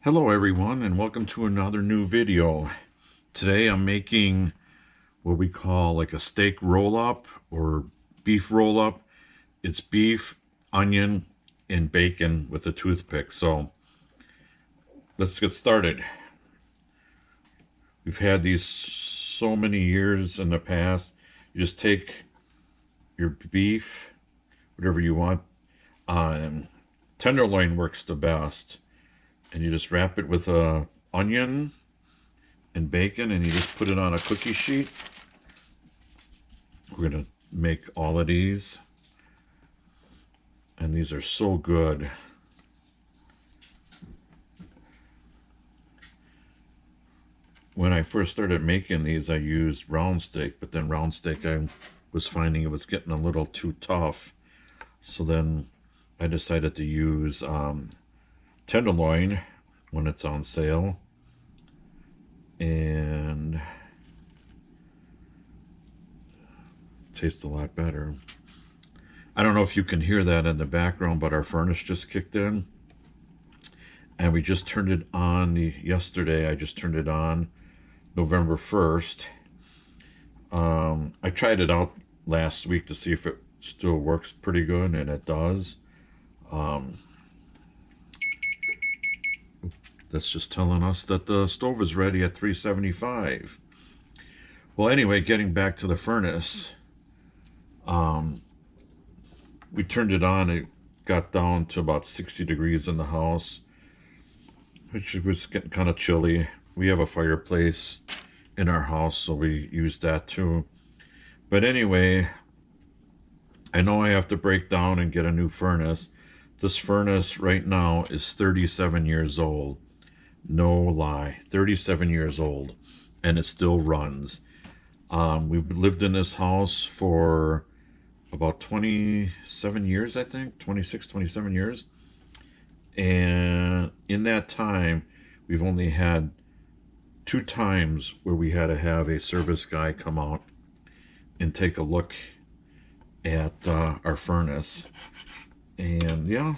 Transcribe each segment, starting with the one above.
Hello everyone, and welcome to another new video. Today I'm making what we call like a steak roll-up or beef roll-up. It's beef, onion, and bacon with a toothpick. So let's get started. We've had these so many years in the past. You just take your beef, whatever you want. Tenderloin works the best. And you just wrap it with a onion and bacon, and you just put it on a cookie sheet. We're gonna make all of these, and these are so good. When I first started making these, I used round steak, but then round steak I was finding it was getting a little too tough. So then I decided to use tenderloin when it's on sale, and tastes a lot better. I don't know if you can hear that in the background, but our furnace just kicked in, and we just turned it on yesterday. I just turned it on November 1st. I tried it out last week to see if it still works pretty good, and it does. That's just telling us that the stove is ready at 375. Well, anyway, getting back to the furnace, we turned it on. It got down to about 60 degrees in the house, which was getting kind of chilly. We have a fireplace in our house, so we use that too. But anyway, I know I have to break down and get a new furnace. This furnace right now is 37 years old. No lie, 37 years old, and it still runs. We've lived in this house for about 27 years, I think, 26, 27 years. And in that time, we've only had 2 times where we had to have a service guy come out and take a look at our furnace. And yeah,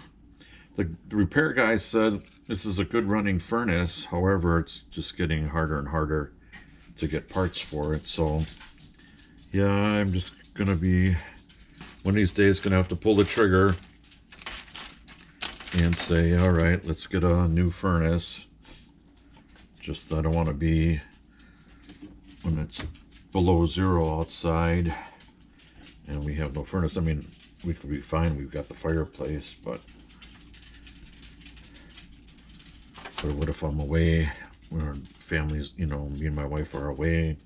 the repair guy said this is a good running furnace. However, it's just getting harder and harder to get parts for it. So yeah, I'm just gonna be one of these days gonna have to pull the trigger and say, all right, let's get a new furnace. Just I don't want to be when it's below 0 outside and we have no furnace. I mean, we could be fine. We've got the fireplace, but what if I'm away? We're families, you know, me and my wife are away.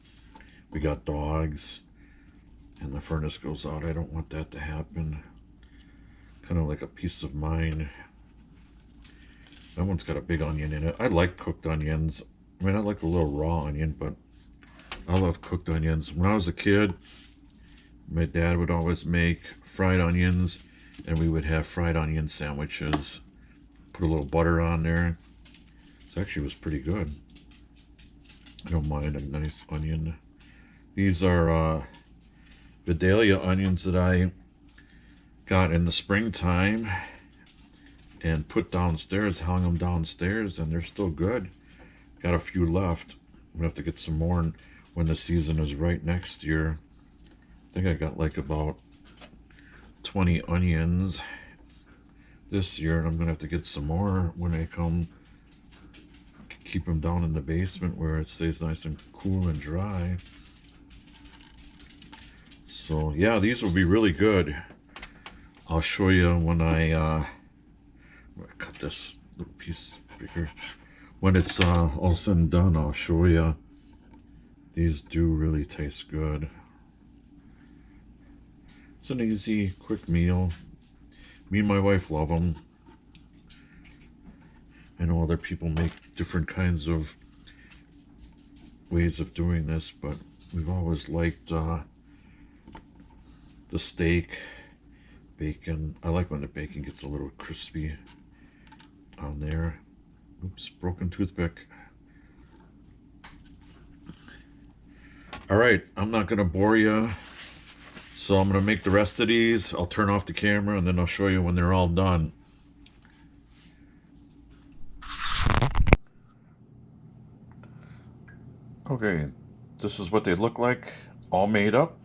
We got dogs, and the furnace goes out. I don't want that to happen. Kind of like a peace of mind. That one's got a big onion in it. I like cooked onions. I mean, I like a little raw onion, but I love cooked onions. When I was a kid, my dad would always make fried onions, and we would have fried onion sandwiches. Put a little butter on there. It actually was pretty good. I don't mind a nice onion. These are Vidalia onions that I got in the springtime and put downstairs, hung them downstairs, and they're still good. Got a few left. I'm gonna have to get some more when the season is right next year. I think I got like about 20 onions this year, and I'm gonna have to get some more when I come. Keep them down in the basement where it stays nice and cool and dry. So yeah, these will be really good. I'll show you when I cut this little piece bigger. When it's all said and done, I'll show you. These do really taste good. It's an easy, quick meal. Me and my wife love them. I know other people make different kinds of ways of doing this, but we've always liked the steak, bacon. I like when the bacon gets a little crispy on there. Oops, broken toothpick. All right, I'm not gonna bore you. So I'm gonna make the rest of these. I'll turn off the camera and then I'll show you when they're all done. Okay, this is what they look like, all made up.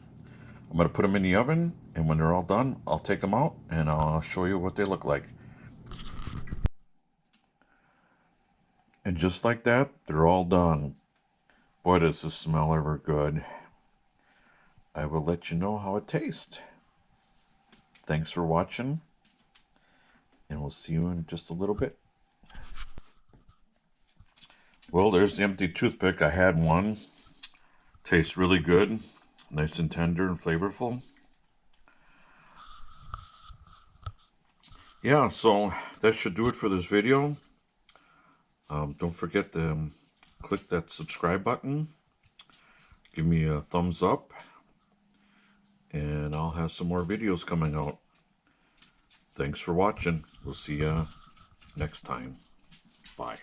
I'm going to put them in the oven, and when they're all done, I'll take them out and I'll show you what they look like. And just like that, they're all done. Boy, does this smell ever good. I will let you know how it tastes. Thanks for watching, and we'll see you in just a little bit. Well, there's the empty toothpick. I had one. Tastes really good. Nice and tender and flavorful. Yeah, so that should do it for this video. Don't forget to click that subscribe button. Give me a thumbs up. And I'll have some more videos coming out. Thanks for watching. We'll see you next time. Bye.